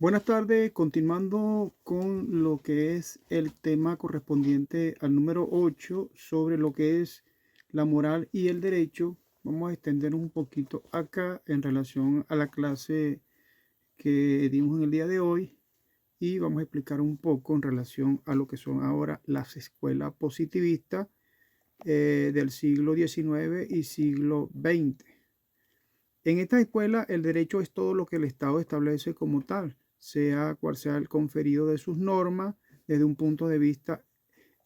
Buenas tardes, continuando con lo que es el tema correspondiente al número 8 sobre lo que es la moral y el derecho. Vamos a extendernos un poquito acá en relación a la clase que dimos en el día de hoy y vamos a explicar un poco en relación a lo que son ahora las escuelas positivistas del siglo XIX y siglo XX. En esta escuela el derecho es todo lo que el Estado establece como tal, sea cual sea el conferido de sus normas desde un punto de vista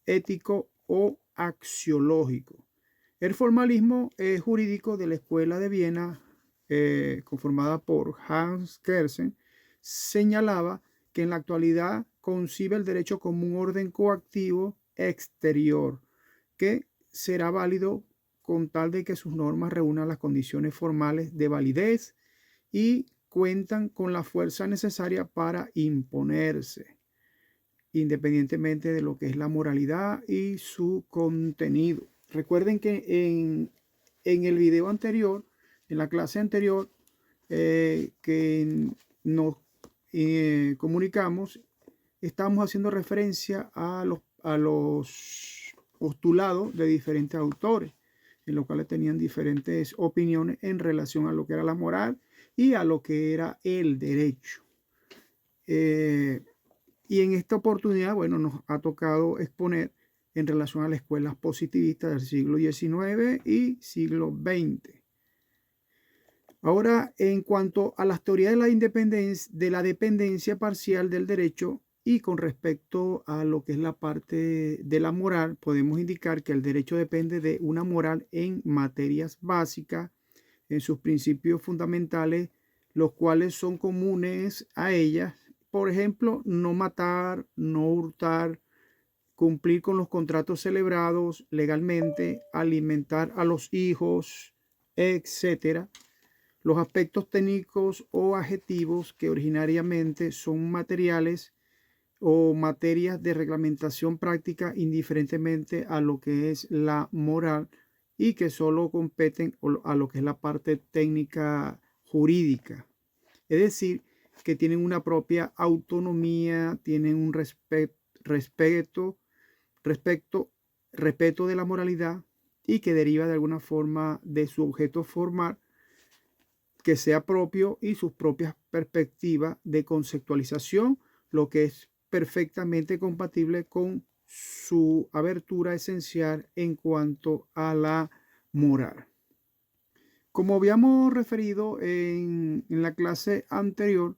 ético o axiológico. El formalismo jurídico de la Escuela de Viena, conformada por Hans Kelsen, señalaba que en la actualidad concibe el derecho como un orden coactivo exterior que será válido con tal de que sus normas reúnan las condiciones formales de validez y cuentan con la fuerza necesaria para imponerse, independientemente de lo que es la moralidad y su contenido. Recuerden que en el video anterior, en la clase anterior, que nos comunicamos, estamos haciendo referencia a los postulados de diferentes autores, en los cuales tenían diferentes opiniones en relación a lo que era la moral y a lo que era el derecho. Eh, y en esta oportunidad, bueno, nos ha tocado exponer en relación a las escuelas positivistas del siglo XIX y siglo XX. Ahora, en cuanto a las teorías de la dependencia parcial del derecho y con respecto a lo que es la parte de la moral, podemos indicar que el derecho depende de una moral en materias básicas, en sus principios fundamentales, los cuales son comunes a ellas. Por ejemplo, no matar, no hurtar, cumplir con los contratos celebrados legalmente, alimentar a los hijos, etcétera. Los aspectos técnicos o adjetivos que originariamente son materiales o materias de reglamentación práctica indiferentemente a lo que es la moral y que solo competen a lo que es la parte técnica jurídica. Es decir, que tienen una propia autonomía, tienen un respeto, respecto, respeto de la moralidad y que deriva de alguna forma de su objeto formal que sea propio y sus propias perspectivas de conceptualización, lo que es perfectamente compatible con su abertura esencial en cuanto a la moral. Como habíamos referido en la clase anterior,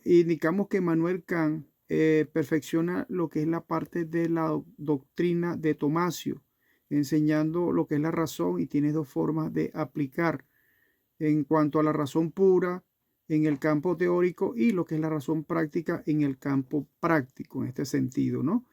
indicamos que Manuel Kant perfecciona lo que es la parte de la doctrina de Tomasio, enseñando lo que es la razón y tiene dos formas de aplicar en cuanto a la razón pura en el campo teórico y lo que es la razón práctica en el campo práctico, en este sentido, ¿no?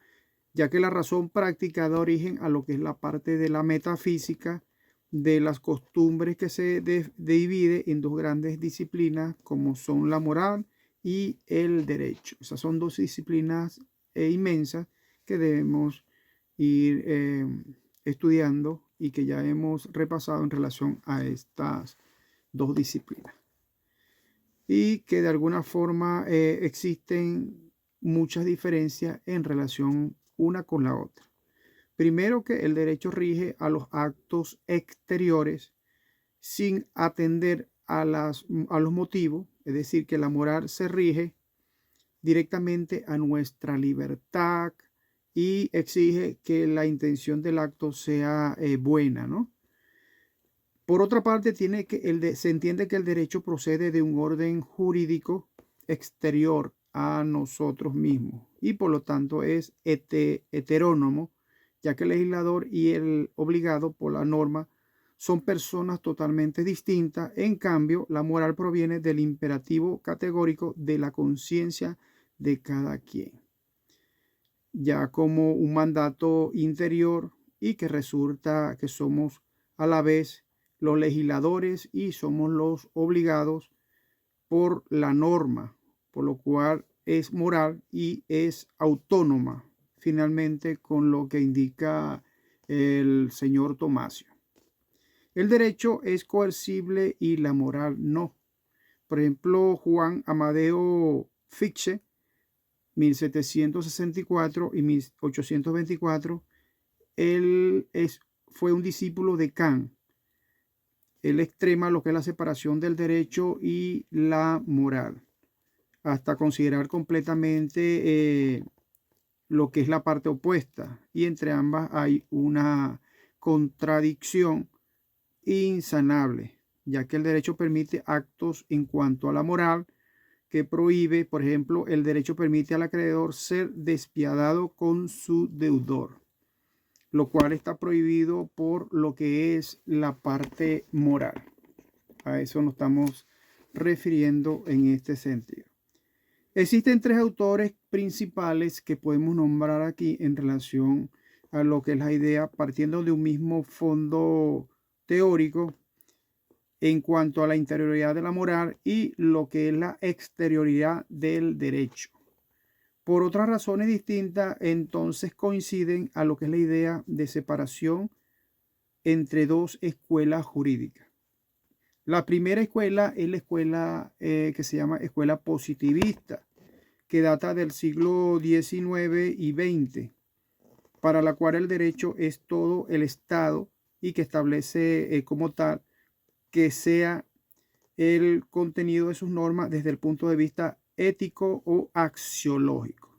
Ya que la razón práctica da origen a lo que es la parte de la metafísica, de las costumbres que se divide en dos grandes disciplinas como son la moral y el derecho. Esas son dos disciplinas inmensas que debemos ir estudiando y que ya hemos repasado en relación a estas dos disciplinas y que de alguna forma existen muchas diferencias en relación una con la otra. Primero que el derecho rige a los actos exteriores sin atender a los motivos, es decir, que la moral se rige directamente a nuestra libertad y exige que la intención del acto sea buena, ¿no? Por otra parte, se entiende que el derecho procede de un orden jurídico exterior a nosotros mismos y por lo tanto es heterónomo, ya que el legislador y el obligado por la norma son personas totalmente distintas. En cambio, la moral proviene del imperativo categórico de la conciencia de cada quien, ya como un mandato interior y que resulta que somos a la vez los legisladores y somos los obligados por la norma, por lo cual es moral y es autónoma, finalmente con lo que indica el señor Tomasio. El derecho es coercible y la moral no. Por ejemplo, Juan Amadeo Fichte, 1764 y 1824. Él fue un discípulo de Kant. Él extrema lo que es la separación del derecho y la moral, hasta considerar completamente lo que es la parte opuesta. Y entre ambas hay una contradicción insanable, ya que el derecho permite actos en cuanto a la moral que prohíbe. Por ejemplo, el derecho permite al acreedor ser despiadado con su deudor, lo cual está prohibido por lo que es la parte moral. A eso nos estamos refiriendo en este sentido. Existen tres autores principales que podemos nombrar aquí en relación a lo que es la idea, partiendo de un mismo fondo teórico en cuanto a la interioridad de la moral y lo que es la exterioridad del derecho. Por otras razones distintas, entonces coinciden a lo que es la idea de separación entre dos escuelas jurídicas. La primera escuela es la escuela que se llama escuela positivista, que data del siglo XIX y XX, para la cual el derecho es todo el Estado y que establece como tal que sea el contenido de sus normas desde el punto de vista ético o axiológico.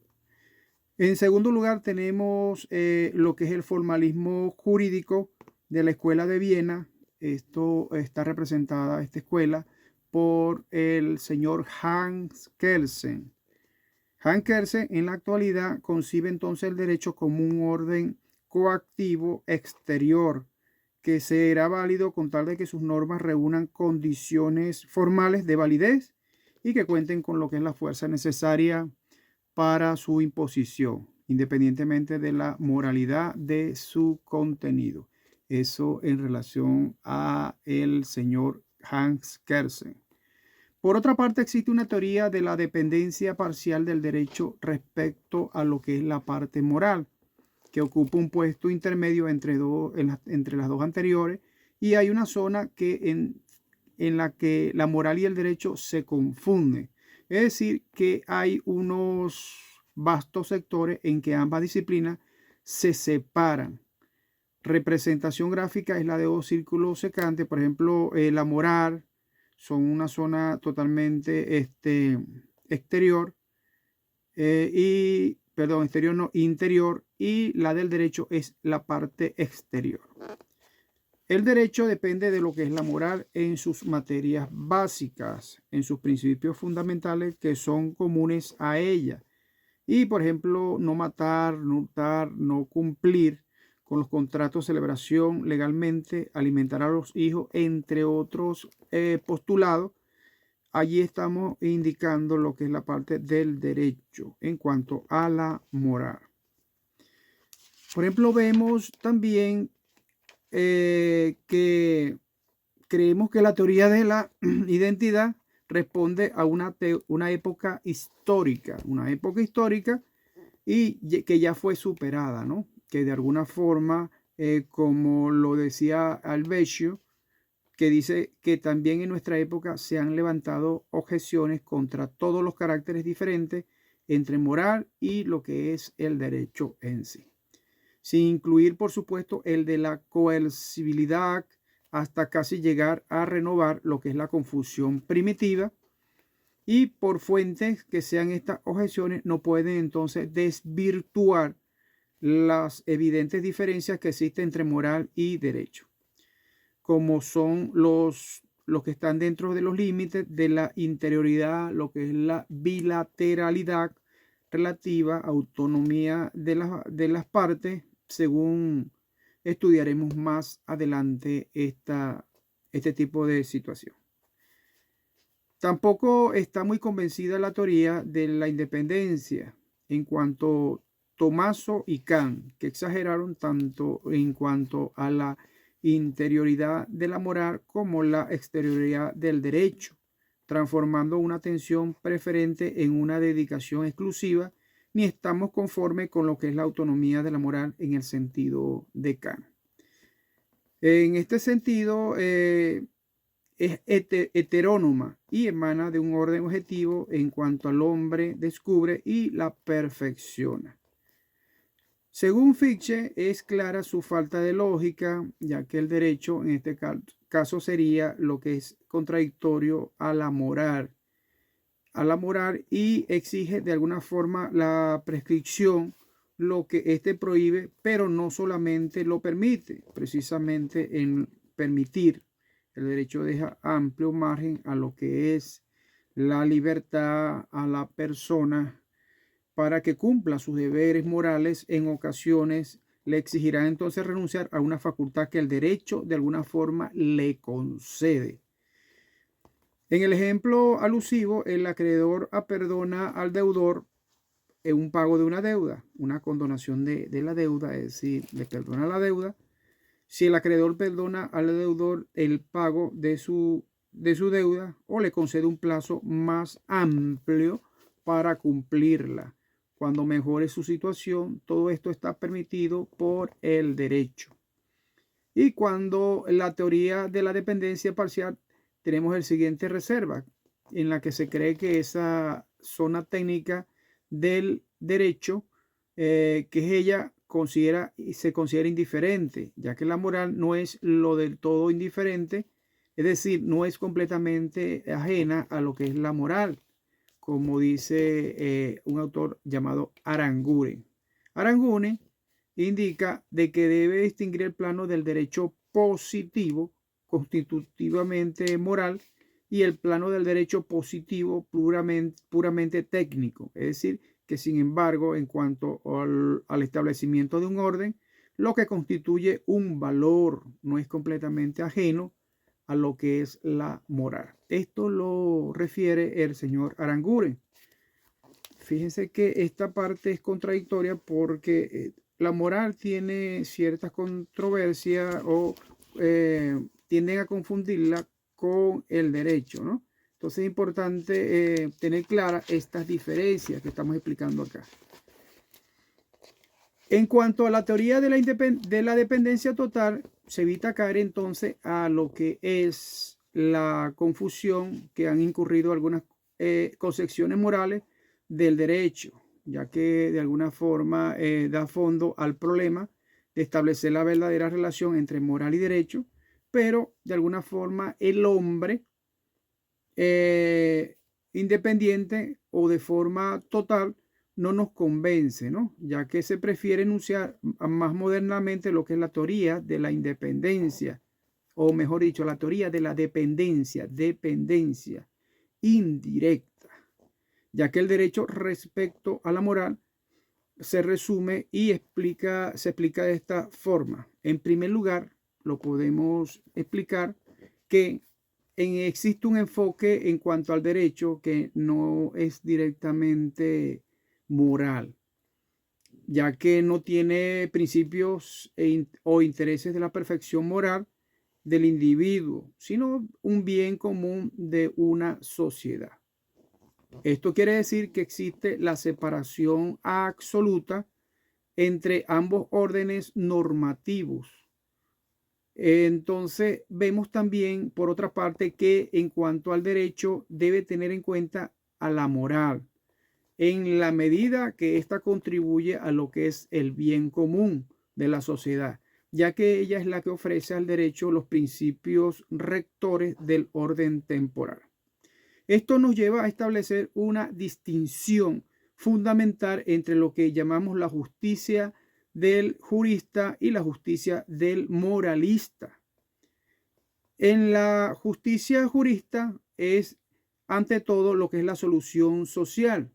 En segundo lugar tenemos lo que es el formalismo jurídico de la Escuela de Viena. Esto está representada, esta escuela, por el señor Hans Kelsen. Hans Kelsen en la actualidad concibe entonces el derecho como un orden coactivo exterior que será válido con tal de que sus normas reúnan condiciones formales de validez y que cuenten con lo que es la fuerza necesaria para su imposición, independientemente de la moralidad de su contenido. Eso en relación a el señor Hans Kelsen. Por otra parte, existe una teoría de la dependencia parcial del derecho respecto a lo que es la parte moral, que ocupa un puesto intermedio entre las dos anteriores, y hay una zona en la que la moral y el derecho se confunden. Es decir, que hay unos vastos sectores en que ambas disciplinas se separan. Representación gráfica es la de dos círculos secantes. Por ejemplo, la moral son una zona totalmente exterior exterior no, interior, y la del derecho es la parte exterior. El derecho depende de lo que es la moral en sus materias básicas, en sus principios fundamentales que son comunes a ella. Y, por ejemplo, no matar, no hurtar, no cumplir con los contratos de celebración legalmente, alimentar a los hijos, entre otros postulados. Allí estamos indicando lo que es la parte del derecho en cuanto a la moral. Por ejemplo, vemos también que creemos que la teoría de la identidad responde a una época histórica, y que ya fue superada, ¿no? Que de alguna forma, como lo decía Alvecchio, que dice que también en nuestra época se han levantado objeciones contra todos los caracteres diferentes entre moral y lo que es el derecho en sí, sin incluir, por supuesto, el de la coercibilidad, hasta casi llegar a renovar lo que es la confusión primitiva. Y por fuentes que sean estas objeciones, no pueden entonces desvirtuar las evidentes diferencias que existen entre moral y derecho, como son los que están dentro de los límites de la interioridad, lo que es la bilateralidad relativa, autonomía de las partes, según estudiaremos más adelante este tipo de situación. Tampoco está muy convencida la teoría de la independencia en cuanto Tommaso y Kant, que exageraron tanto en cuanto a la interioridad de la moral como la exterioridad del derecho, transformando una atención preferente en una dedicación exclusiva, ni estamos conformes con lo que es la autonomía de la moral en el sentido de Kant. En este sentido, es heterónoma y emana de un orden objetivo en cuanto al hombre descubre y la perfecciona. Según Fichte, es clara su falta de lógica, ya que el derecho en este caso sería lo que es contradictorio a la moral y exige de alguna forma la prescripción, lo que éste prohíbe, pero no solamente lo permite. Precisamente en permitir, el derecho deja amplio margen a lo que es la libertad a la persona para que cumpla sus deberes morales. En ocasiones le exigirá entonces renunciar a una facultad que el derecho de alguna forma le concede. En el ejemplo alusivo, el acreedor perdona al deudor en un pago de una deuda, una condonación de la deuda, es decir, le perdona la deuda. Si el acreedor perdona al deudor el pago de su deuda o le concede un plazo más amplio para cumplirla. Cuando mejore su situación, todo esto está permitido por el derecho. Y cuando la teoría de la dependencia parcial, tenemos el siguiente reserva, en la que se cree que esa zona técnica del derecho, que es ella, se considera indiferente, ya que la moral no es lo del todo indiferente, es decir, no es completamente ajena a lo que es la moral, como dice un autor llamado Aranguren. Aranguren indica de que debe distinguir el plano del derecho positivo, constitutivamente moral, y el plano del derecho positivo puramente técnico. Es decir, que sin embargo, en cuanto al establecimiento de un orden, lo que constituye un valor no es completamente ajeno a lo que es la moral. Esto lo refiere el señor Aranguren. Fíjense que esta parte es contradictoria porque la moral tiene ciertas controversias o tienden a confundirla con el derecho, ¿no? Entonces es importante tener claras estas diferencias que estamos explicando acá. En cuanto a la teoría de la dependencia total, se evita caer entonces a lo que es la confusión que han incurrido algunas concepciones morales del derecho, ya que de alguna forma da fondo al problema de establecer la verdadera relación entre moral y derecho, pero de alguna forma el hombre independiente o de forma total no nos convence, ¿no? Ya que se prefiere enunciar más modernamente lo que es la teoría de la independencia, o mejor dicho, la teoría de la dependencia indirecta, ya que el derecho respecto a la moral se resume y se explica de esta forma. En primer lugar, lo podemos explicar que existe un enfoque en cuanto al derecho que no es directamente moral, ya que no tiene principios o intereses de la perfección moral del individuo, sino un bien común de una sociedad. Esto quiere decir que existe la separación absoluta entre ambos órdenes normativos. Entonces, vemos también, por otra parte, que en cuanto al derecho debe tener en cuenta a la moral, en la medida que ésta contribuye a lo que es el bien común de la sociedad, ya que ella es la que ofrece al derecho los principios rectores del orden temporal. Esto nos lleva a establecer una distinción fundamental entre lo que llamamos la justicia del jurista y la justicia del moralista. En la justicia jurista es ante todo lo que es la solución social,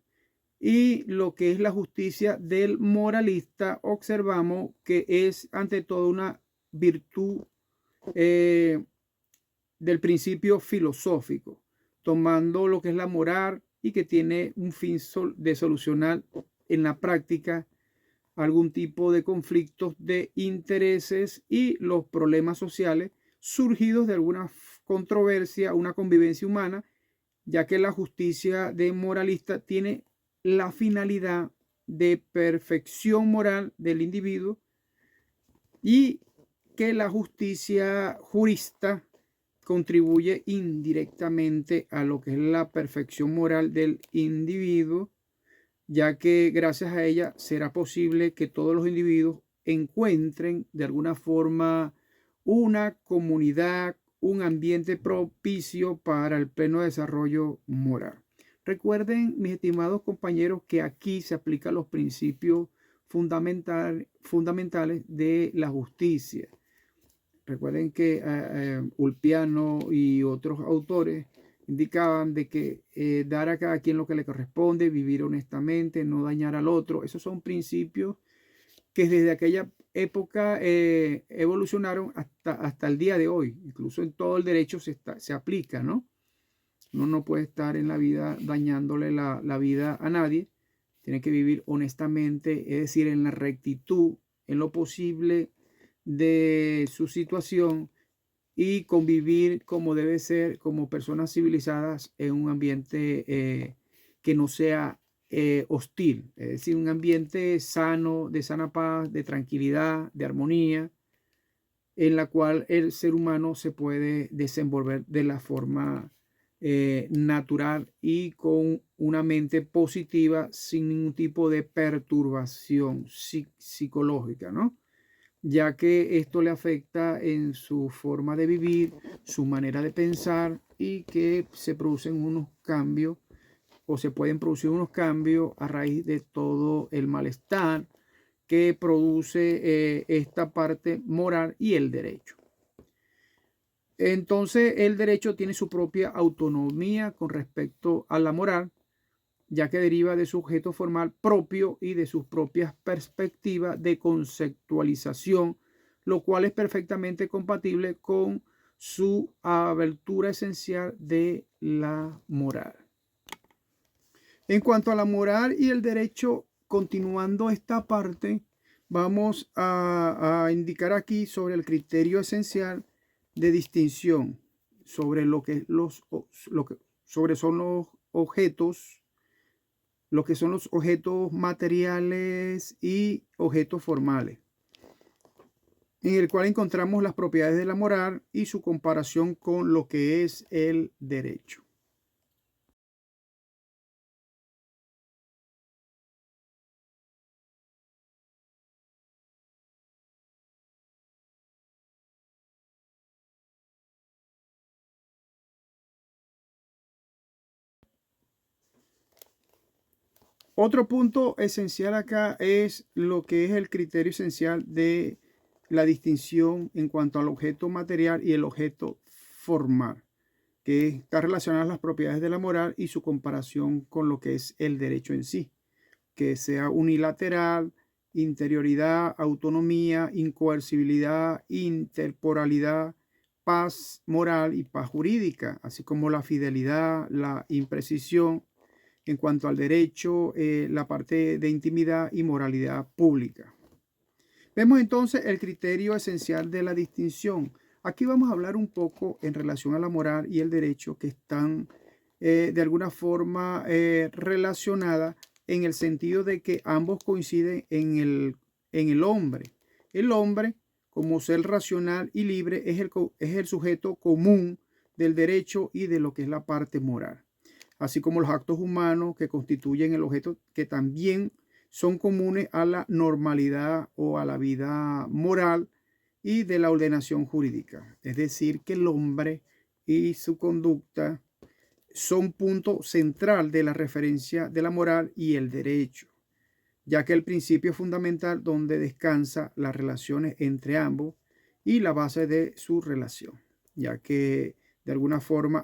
y lo que es la justicia del moralista observamos que es ante todo una virtud del principio filosófico, tomando lo que es la moral y que tiene un fin de solucionar en la práctica algún tipo de conflictos de intereses y los problemas sociales surgidos de alguna controversia, una convivencia humana, ya que la justicia de moralista tiene la finalidad de perfección moral del individuo, y que la justicia jurista contribuye indirectamente a lo que es la perfección moral del individuo, ya que gracias a ella será posible que todos los individuos encuentren de alguna forma una comunidad, un ambiente propicio para el pleno desarrollo moral. Recuerden, mis estimados compañeros, que aquí se aplican los principios fundamentales de la justicia. Recuerden que Ulpiano y otros autores indicaban de que dar a cada quien lo que le corresponde, vivir honestamente, no dañar al otro. Esos son principios que desde aquella época evolucionaron hasta el día de hoy. Incluso en todo el derecho se aplica, ¿no? Uno no puede estar en la vida dañándole la vida a nadie. Tiene que vivir honestamente, es decir, en la rectitud, en lo posible de su situación, y convivir como debe ser, como personas civilizadas en un ambiente que no sea hostil, es decir, un ambiente sano, de sana paz, de tranquilidad, de armonía, en la cual el ser humano se puede desenvolver de la forma natural y con una mente positiva, sin ningún tipo de perturbación psicológica, ¿no? Ya que esto le afecta en su forma de vivir, su manera de pensar, y que se producen unos cambios, o se pueden producir unos cambios a raíz de todo el malestar que produce esta parte moral y el derecho. Entonces, el derecho tiene su propia autonomía con respecto a la moral, ya que deriva de su objeto formal propio y de sus propias perspectivas de conceptualización, lo cual es perfectamente compatible con su abertura esencial de la moral. En cuanto a la moral y el derecho, continuando esta parte, vamos a indicar aquí sobre el criterio esencial de distinción sobre lo que son los objetos, lo que son los objetos materiales y objetos formales, en el cual encontramos las propiedades de la moral y su comparación con lo que es el derecho. Otro punto esencial acá es lo que es el criterio esencial de la distinción en cuanto al objeto material y el objeto formal, que está relacionado a las propiedades de la moral y su comparación con lo que es el derecho en sí, que sea unilateral, interioridad, autonomía, incoercibilidad, interporalidad, paz moral y paz jurídica, así como la fidelidad, la imprecisión. En cuanto al derecho, la parte de intimidad y moralidad pública. Vemos entonces el criterio esencial de la distinción. Aquí vamos a hablar un poco en relación a la moral y el derecho, que están de alguna forma relacionadas, en el sentido de que ambos coinciden en el hombre. El hombre, como ser racional y libre, es el sujeto común del derecho y de lo que es la parte moral, así como los actos humanos que constituyen el objeto, que también son comunes a la normalidad o a la vida moral y de la ordenación jurídica. Es decir, que el hombre y su conducta son punto central de la referencia de la moral y el derecho, ya que el principio fundamental donde descansa las relaciones entre ambos y la base de su relación, ya que de alguna forma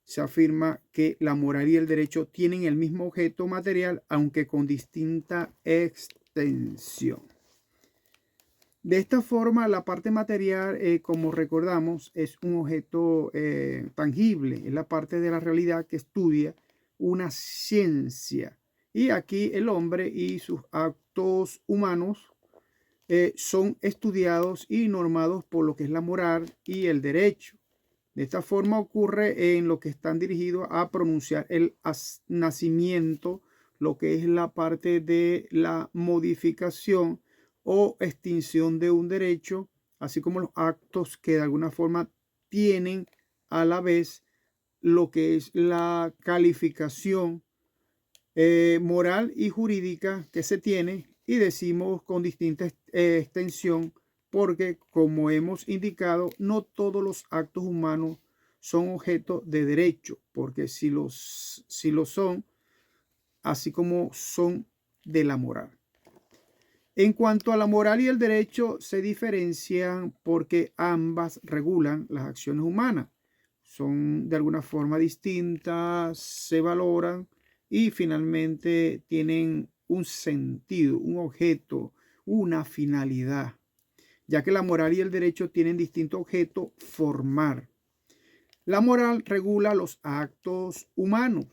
se afirma que la moral y el derecho tienen el mismo objeto material, aunque con distinta extensión. De esta forma, la parte material, como recordamos, es un objeto tangible, es la parte de la realidad que estudia una ciencia. Y aquí el hombre y sus actos humanos son estudiados y normados por lo que es la moral y el derecho. De esta forma ocurre en lo que están dirigidos a pronunciar el nacimiento, lo que es la parte de la modificación o extinción de un derecho, así como los actos que de alguna forma tienen a la vez lo que es la calificación moral y jurídica que se tiene, y decimos con distinta extensión porque, como hemos indicado, no todos los actos humanos son objeto de derecho, porque si lo son, así como son de la moral. En cuanto a la moral y el derecho, se diferencian porque ambas regulan las acciones humanas. Son de alguna forma distintas, se valoran y finalmente tienen un sentido, un objeto, una finalidad, ya que la moral y el derecho tienen distinto objeto: formar. La moral regula los actos humanos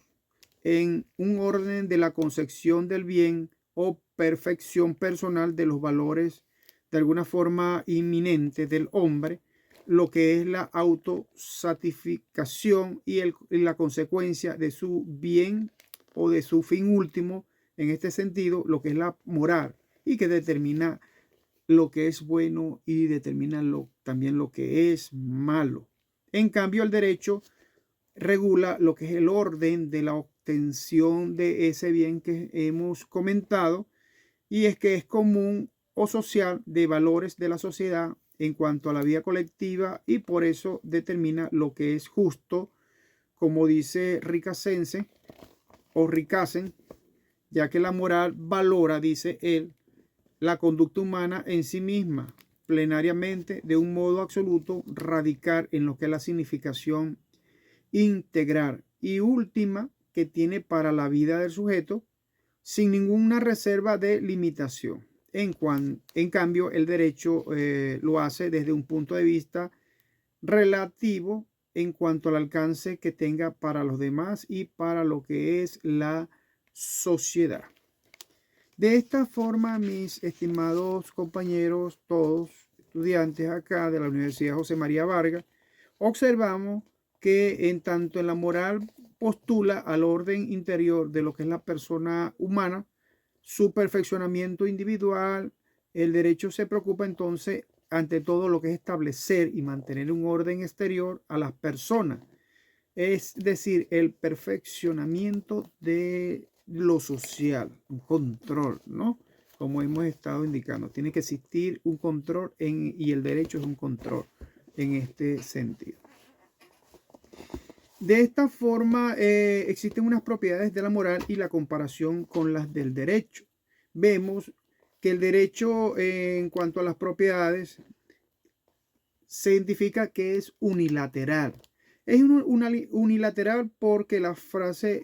en un orden de la concepción del bien o perfección personal de los valores de alguna forma inminente del hombre, lo que es la autosatificación y la consecuencia de su bien o de su fin último, en este sentido, lo que es la moral, y que determina lo que es bueno y determina también lo que es malo. En cambio, el derecho regula lo que es el orden de la obtención de ese bien que hemos comentado, y es que es común o social de valores de la sociedad en cuanto a la vida colectiva, y por eso determina lo que es justo, como dice Ricasense o Ricasen, ya que la moral valora, dice él, la conducta humana en sí misma, plenariamente, de un modo absoluto, radicar en lo que es la significación integral y última que tiene para la vida del sujeto, sin ninguna reserva de limitación. En cambio, el derecho lo hace desde un punto de vista relativo en cuanto al alcance que tenga para los demás y para lo que es la sociedad. De esta forma, mis estimados compañeros, todos estudiantes acá de la Universidad José María Vargas, observamos que en tanto en la moral postula al orden interior de lo que es la persona humana, su perfeccionamiento individual. El derecho se preocupa entonces ante todo lo que es establecer y mantener un orden exterior a las personas, es decir, el perfeccionamiento de lo social, un control, ¿no? Como hemos estado indicando, tiene que existir un control y el derecho es un control en este sentido. De esta forma, existen unas propiedades de la moral y la comparación con las del derecho. Vemos que el derecho, en cuanto a las propiedades, se identifica que es unilateral. Es unilateral porque la frase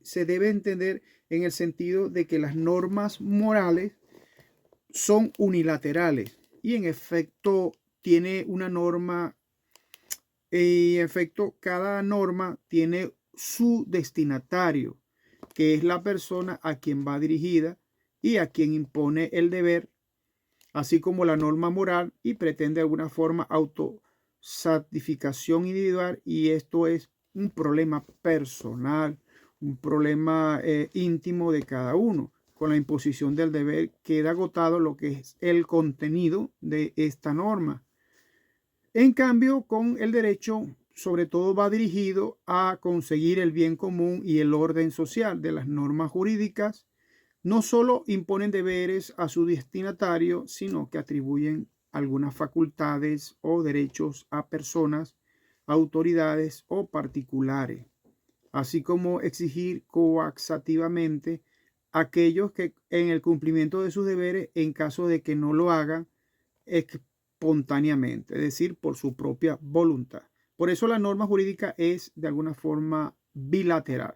se debe entender en el sentido de que las normas morales son unilaterales, y en efecto tiene una norma. Y en efecto, cada norma tiene su destinatario, que es la persona a quien va dirigida y a quien impone el deber, así como la norma moral, y pretende de alguna forma autosatificación individual, y esto es un problema personal, un problema íntimo de cada uno. Con la imposición del deber queda agotado lo que es el contenido de esta norma. En cambio, con el derecho, sobre todo va dirigido a conseguir el bien común y el orden social. De las normas jurídicas no solo imponen deberes a su destinatario, sino que atribuyen algunas facultades o derechos a personas, autoridades o particulares, así como exigir coactativamente a aquellos que en el cumplimiento de sus deberes, en caso de que no lo hagan espontáneamente, es decir, por su propia voluntad. Por eso la norma jurídica es de alguna forma bilateral,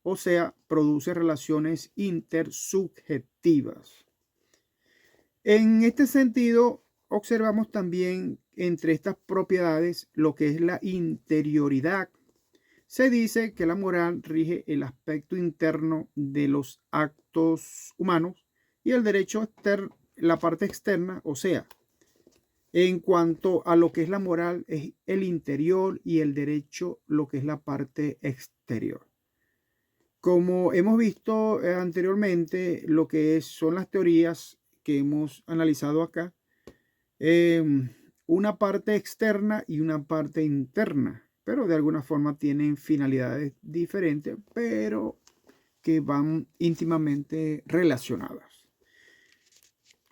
o sea, produce relaciones intersubjetivas. En este sentido, observamos también entre estas propiedades lo que es la interioridad. Se dice que la moral rige el aspecto interno de los actos humanos y el derecho la parte externa, o sea, en cuanto a lo que es la moral, es el interior, y el derecho lo que es la parte exterior. Como hemos visto anteriormente, lo que son las teorías que hemos analizado acá, una parte externa y una parte interna, pero de alguna forma tienen finalidades diferentes, pero que van íntimamente relacionadas.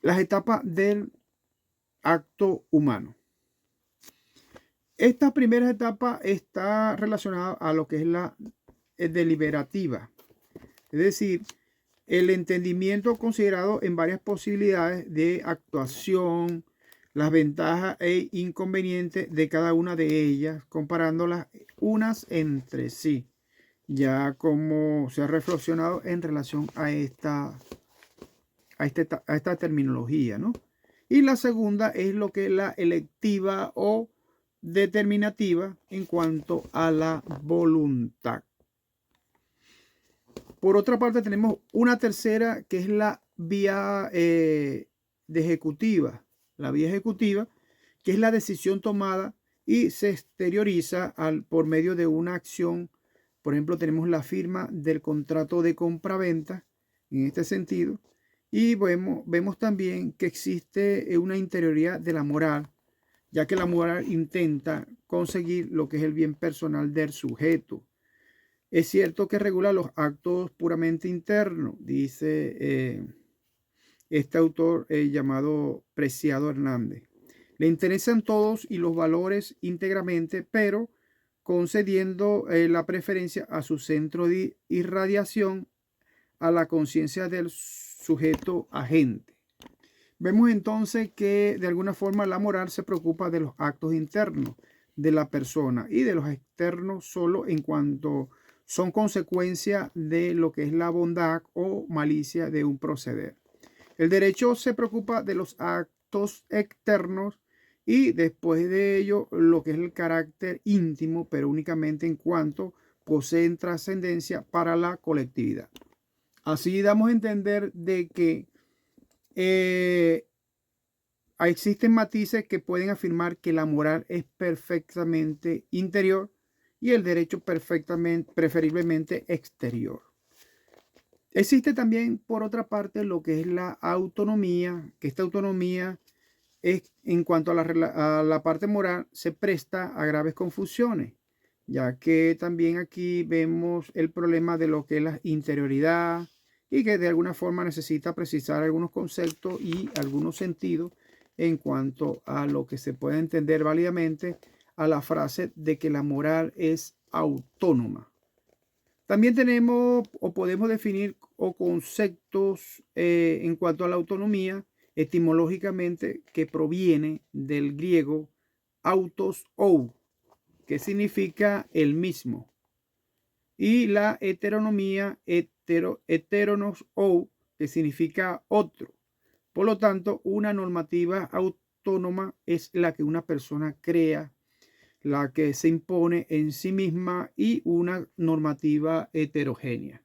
Las etapas del acto humano. Esta primera etapa está relacionada a lo que es la deliberativa, es decir, el entendimiento considerado en varias posibilidades de actuación, las ventajas e inconvenientes de cada una de ellas, comparándolas unas entre sí, ya como se ha reflexionado en relación a esta terminología, ¿no? Y la segunda es lo que es la electiva o determinativa en cuanto a la voluntad. Por otra parte, tenemos una tercera que es la vía ejecutiva. La vía ejecutiva, que es la decisión tomada y se exterioriza por medio de una acción. Por ejemplo, tenemos la firma del contrato de compraventa en este sentido. Y vemos también que existe una interioridad de la moral, ya que la moral intenta conseguir lo que es el bien personal del sujeto. Es cierto que regula los actos puramente internos, dice este autor llamado Preciado Hernández. Le interesan todos y los valores íntegramente, pero concediendo la preferencia a su centro de irradiación, a la conciencia del sujeto agente. Vemos entonces que de alguna forma la moral se preocupa de los actos internos de la persona y de los externos solo en cuanto son consecuencia de lo que es la bondad o malicia de un proceder. El derecho se preocupa de los actos externos y después de ello lo que es el carácter íntimo, pero únicamente en cuanto poseen trascendencia para la colectividad. Así damos a entender de que existen matices que pueden afirmar que la moral es perfectamente interior y el derecho preferiblemente exterior. Existe también, por otra parte, lo que es la autonomía, que esta autonomía es, en cuanto a la parte moral, se presta a graves confusiones, ya que también aquí vemos el problema de lo que es la interioridad y que de alguna forma necesita precisar algunos conceptos y algunos sentidos en cuanto a lo que se puede entender válidamente a la frase de que la moral es autónoma. También tenemos o podemos definir conceptos en cuanto a la autonomía etimológicamente que proviene del griego autos ou, que significa el mismo, y la heteronomía heteronos ou, que significa otro. Por lo tanto, una normativa autónoma es la que una persona crea, la que se impone en sí misma, y una normativa heterogénea,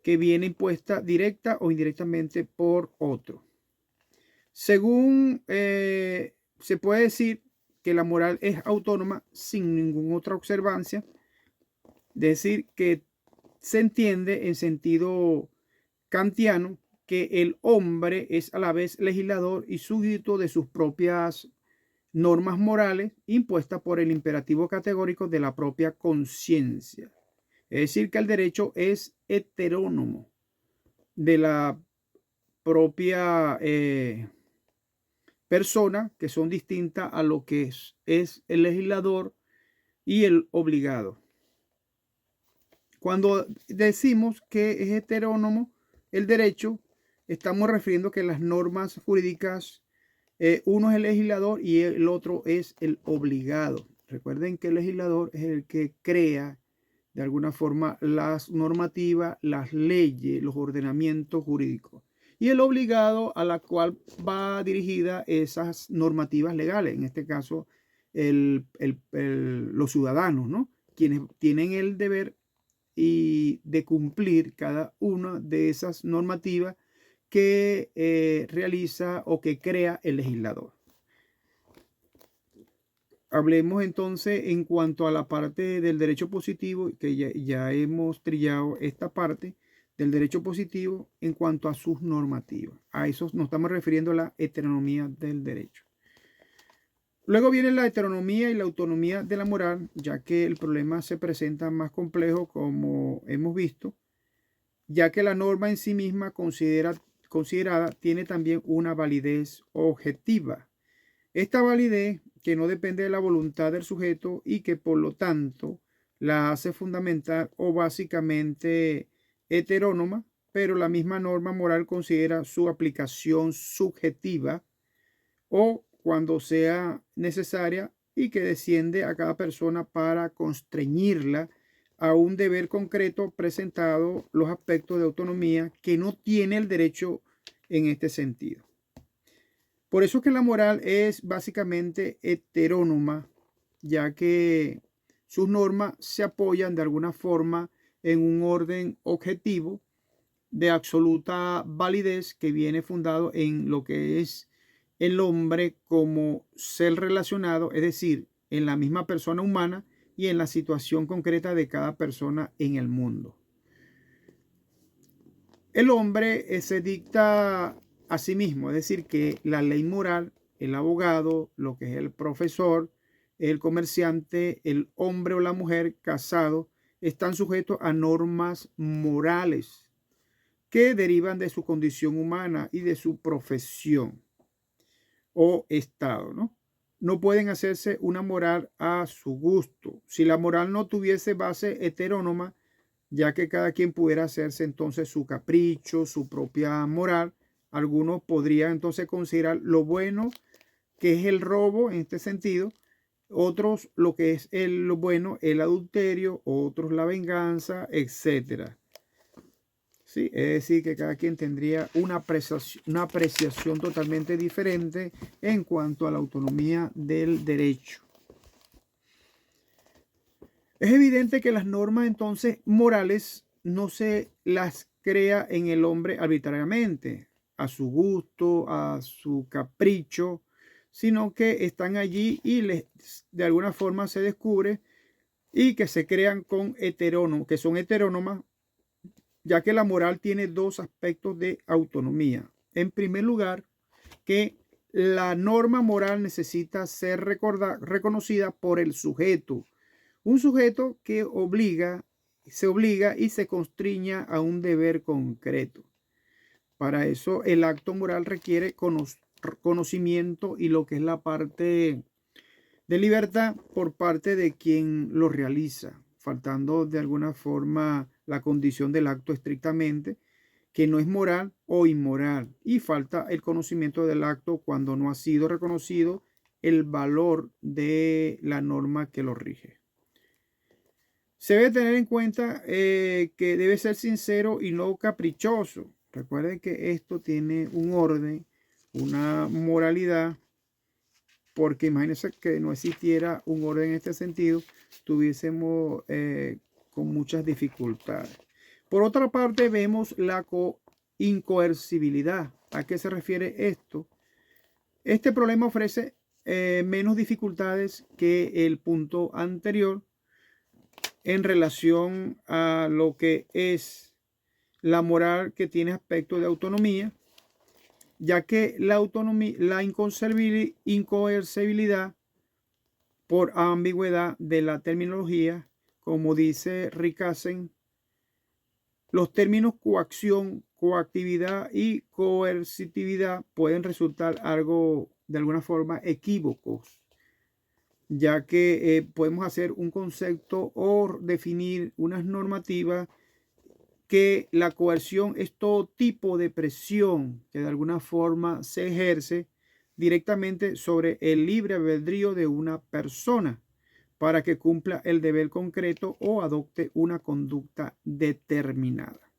que viene impuesta directa o indirectamente por otro. Según se puede decir que la moral es autónoma sin ninguna otra observancia, decir que se entiende en sentido kantiano que el hombre es a la vez legislador y súbdito de sus propias normas morales impuestas por el imperativo categórico de la propia conciencia. Es decir, que el derecho es heterónomo de la propia persona, que son distintas a lo que es el legislador y el obligado. Cuando decimos que es heterónomo el derecho, estamos refiriendo que las normas jurídicas, uno es el legislador y el otro es el obligado. Recuerden que el legislador es el que crea de alguna forma las normativas, las leyes, los ordenamientos jurídicos. Y el obligado a la cual va dirigida esas normativas legales, en este caso los ciudadanos, ¿no? Quienes tienen el deber y de cumplir cada una de esas normativas que realiza o que crea el legislador. Hablemos entonces en cuanto a la parte del derecho positivo, que ya hemos trillado esta parte del derecho positivo en cuanto a sus normativas. A eso nos estamos refiriendo a la heteronomía del derecho. Luego viene la heteronomía y la autonomía de la moral, ya que el problema se presenta más complejo, como hemos visto, ya que la norma en sí misma considerada tiene también una validez objetiva. Esta validez que no depende de la voluntad del sujeto y que por lo tanto la hace fundamental o básicamente heterónoma, pero la misma norma moral considera su aplicación subjetiva o cuando sea necesaria y que desciende a cada persona para constreñirla a un deber concreto presentado los aspectos de autonomía que no tiene el derecho en este sentido. Por eso que la moral es básicamente heterónoma, ya que sus normas se apoyan de alguna forma en un orden objetivo de absoluta validez que viene fundado en lo que es el hombre como ser relacionado, es decir, en la misma persona humana y en la situación concreta de cada persona en el mundo. El hombre se dicta a sí mismo, es decir, que la ley moral, el abogado, lo que es el profesor, el comerciante, el hombre o la mujer casado, están sujetos a normas morales que derivan de su condición humana y de su profesión o estado, ¿no? No pueden hacerse una moral a su gusto. Si la moral no tuviese base heterónoma, ya que cada quien pudiera hacerse entonces su capricho, su propia moral, algunos podrían entonces considerar lo bueno que es el robo en este sentido, otros lo que es lo bueno, el adulterio, otros la venganza, etcétera. Sí, es decir, que cada quien tendría una apreciación totalmente diferente en cuanto a la autonomía del derecho. Es evidente que las normas entonces morales no se las crea en el hombre arbitrariamente, a su gusto, a su capricho, sino que están allí y de alguna forma se descubre y que se crean con heterónomos, que son heterónomas, ya que la moral tiene dos aspectos de autonomía. En primer lugar, que la norma moral necesita ser reconocida por el sujeto. Un sujeto que se obliga y se constriña a un deber concreto. Para eso el acto moral requiere conocimiento y lo que es la parte de libertad por parte de quien lo realiza, faltando de alguna forma la condición del acto estrictamente, que no es moral o inmoral, y falta el conocimiento del acto cuando no ha sido reconocido el valor de la norma que lo rige. Se debe tener en cuenta que debe ser sincero y no caprichoso. Recuerden que esto tiene un orden, una moralidad, porque imagínense que no existiera un orden en este sentido, tuviésemos con muchas dificultades. Por otra parte, vemos la incoercibilidad. ¿A qué se refiere esto? Este problema ofrece menos dificultades que el punto anterior en relación a lo que es la moral que tiene aspecto de autonomía, ya que la autonomía, la incoercibilidad por ambigüedad de la terminología, como dice Rickasen, los términos coacción, coactividad y coercitividad pueden resultar algo de alguna forma equívocos, ya que podemos hacer un concepto o definir unas normativas que la coerción es todo tipo de presión que de alguna forma se ejerce directamente sobre el libre albedrío de una persona para que cumpla el deber concreto o adopte una conducta determinada.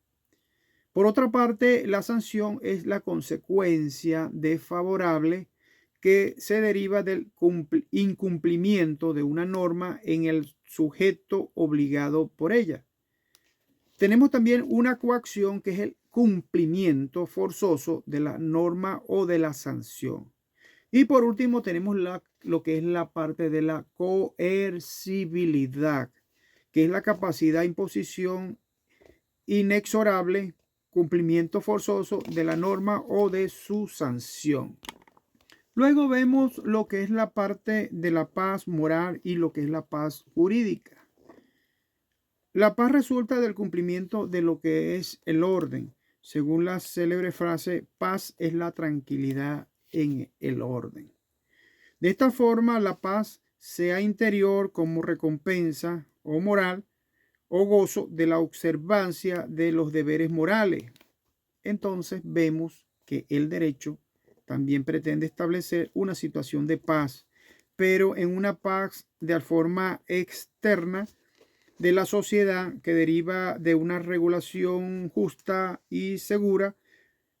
Por otra parte, la sanción es la consecuencia desfavorable que se deriva del incumplimiento de una norma en el sujeto obligado por ella. Tenemos también una coacción que es el cumplimiento forzoso de la norma o de la sanción. Y por último tenemos lo que es la parte de la coercibilidad, que es la capacidad de imposición inexorable, cumplimiento forzoso de la norma o de su sanción. Luego vemos lo que es la parte de la paz moral y lo que es la paz jurídica. La paz resulta del cumplimiento de lo que es el orden. Según la célebre frase, paz es la tranquilidad en el orden. De esta forma, la paz, sea interior como recompensa o moral, o gozo de la observancia de los deberes morales. Entonces vemos que el derecho también pretende establecer una situación de paz, pero en una paz de forma externa de la sociedad que deriva de una regulación justa y segura,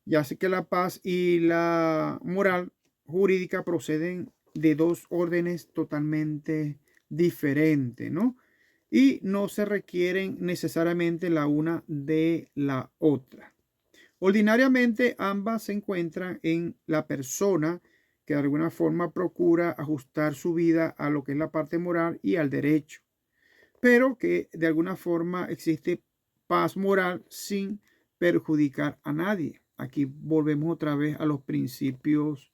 ya sé que la paz y la moral jurídica proceden de dos órdenes totalmente diferentes, ¿no? Y no se requieren necesariamente la una de la otra. Ordinariamente ambas se encuentran en la persona que de alguna forma procura ajustar su vida a lo que es la parte moral y al derecho, pero que de alguna forma existe paz moral sin perjudicar a nadie. Aquí volvemos otra vez a los principios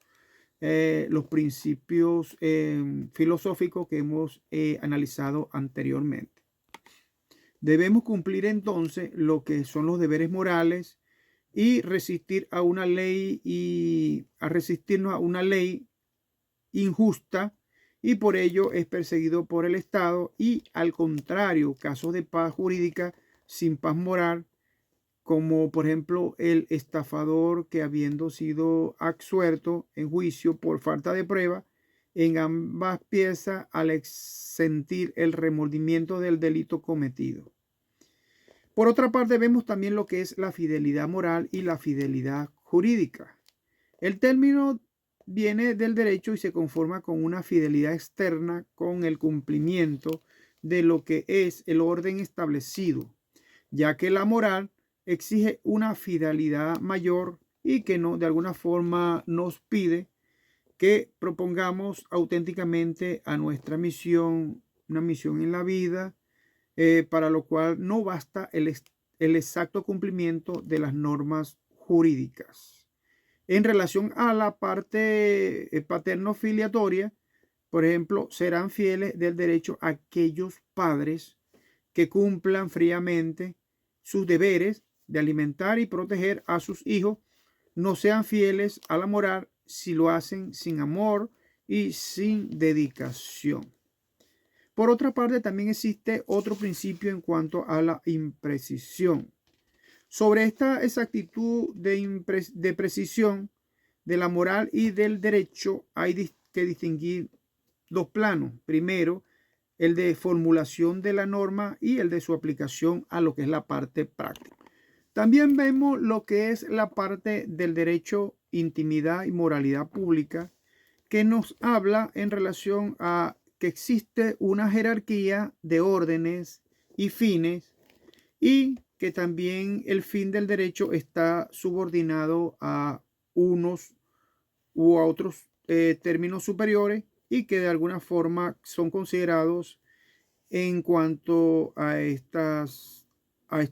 filosóficos que hemos analizado anteriormente. Debemos cumplir entonces lo que son los deberes morales y resistir a una ley y a resistirnos a una ley injusta, y por ello es perseguido por el Estado. Y al contrario, casos de paz jurídica sin paz moral, como por ejemplo el estafador que, habiendo sido absuelto en juicio por falta de prueba en ambas piezas, al sentir el remordimiento del delito cometido. Por otra parte, vemos también lo que es la fidelidad moral y la fidelidad jurídica. El término viene del derecho y se conforma con una fidelidad externa con el cumplimiento de lo que es el orden establecido, ya que la moral exige una fidelidad mayor y que no, de alguna forma nos pide que propongamos auténticamente a nuestra misión, una misión en la vida, para lo cual no basta el exacto cumplimiento de las normas jurídicas. En relación a la parte paterno-filiatoria, por ejemplo, serán fieles del derecho aquellos padres que cumplan fríamente sus deberes de alimentar y proteger a sus hijos. No sean fieles a la moral si lo hacen sin amor y sin dedicación. Por otra parte, también existe otro principio en cuanto a la imprecisión. Sobre esta exactitud de precisión de la moral y del derecho hay que distinguir dos planos. Primero, el de formulación de la norma y el de su aplicación a lo que es la parte práctica. También vemos lo que es la parte del derecho, intimidad y moralidad pública, que nos habla en relación a que existe una jerarquía de órdenes y fines, y que también el fin del derecho está subordinado a unos u a otros términos superiores, y que de alguna forma son considerados en cuanto a estos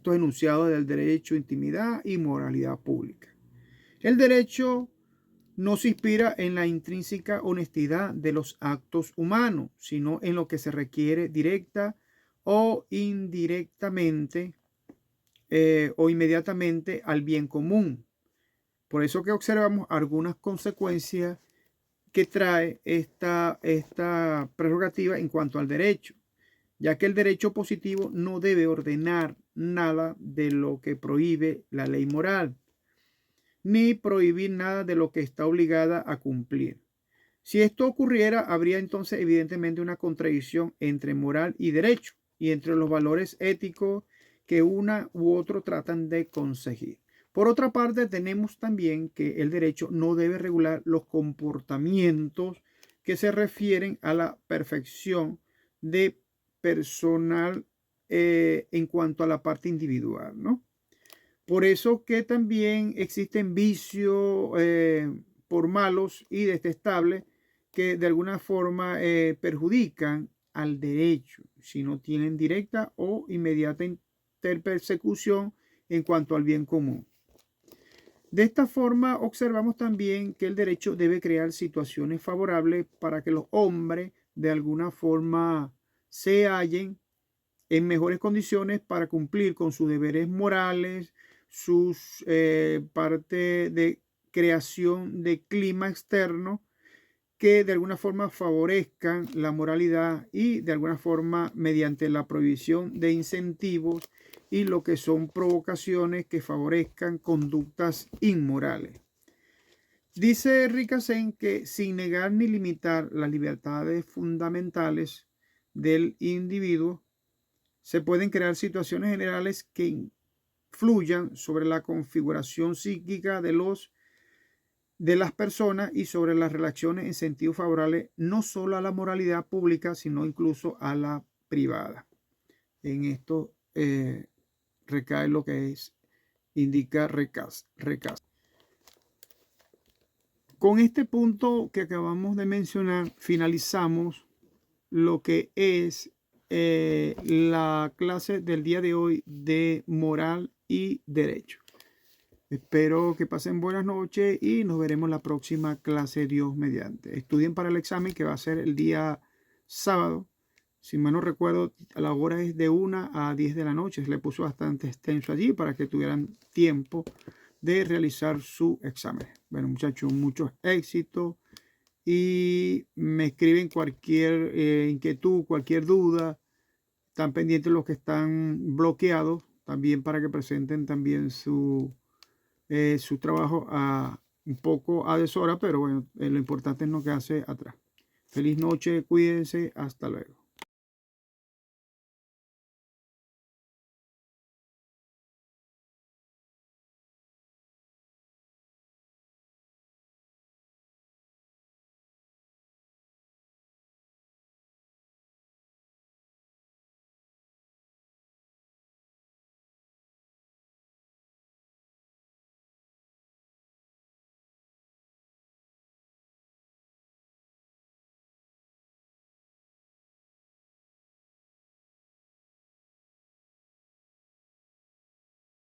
enunciados del derecho, intimidad y moralidad pública. El derecho no se inspira en la intrínseca honestidad de los actos humanos, sino en lo que se requiere directa o indirectamente o inmediatamente al bien común. Por eso que observamos algunas consecuencias que trae esta prerrogativa en cuanto al derecho, ya que el derecho positivo no debe ordenar nada de lo que prohíbe la ley moral, ni prohibir nada de lo que está obligada a cumplir. Si esto ocurriera, habría entonces evidentemente una contradicción entre moral y derecho, y entre los valores éticos que una u otro tratan de conseguir. Por otra parte, tenemos también que el derecho no debe regular los comportamientos que se refieren a la perfección de personal en cuanto a la parte individual, ¿no? Por eso que también existen vicios por malos y detestables que de alguna forma perjudican al derecho si no tienen directa o inmediata interpersecución en cuanto al bien común. De esta forma, observamos también que el derecho debe crear situaciones favorables para que los hombres de alguna forma se hallen en mejores condiciones para cumplir con sus deberes morales, sus parte de creación de clima externo que de alguna forma favorezcan la moralidad y de alguna forma mediante la prohibición de incentivos y lo que son provocaciones que favorezcan conductas inmorales. Dice Ricasén que sin negar ni limitar las libertades fundamentales del individuo, se pueden crear situaciones generales que influyan sobre la configuración psíquica de las personas y sobre las relaciones en sentido favorable no solo a la moralidad pública, sino incluso a la privada. En esto recae lo que es, indica Recas. Con este punto que acabamos de mencionar, finalizamos lo que es la clase del día de hoy de moral y derecho. Espero que pasen buenas noches y nos veremos la próxima clase, Dios mediante. Estudien para el examen que va a ser el día sábado. Si mal no recuerdo, la hora es de 1 a 10 de la noche. Se le puso bastante extenso allí para que tuvieran tiempo de realizar su examen. Bueno, muchachos, muchos éxitos y me escriben cualquier inquietud, cualquier duda. Están pendientes los que están bloqueados también para que presenten también su trabajo un poco a deshora, pero bueno, lo importante es no quedarse atrás. Feliz noche, cuídense, hasta luego.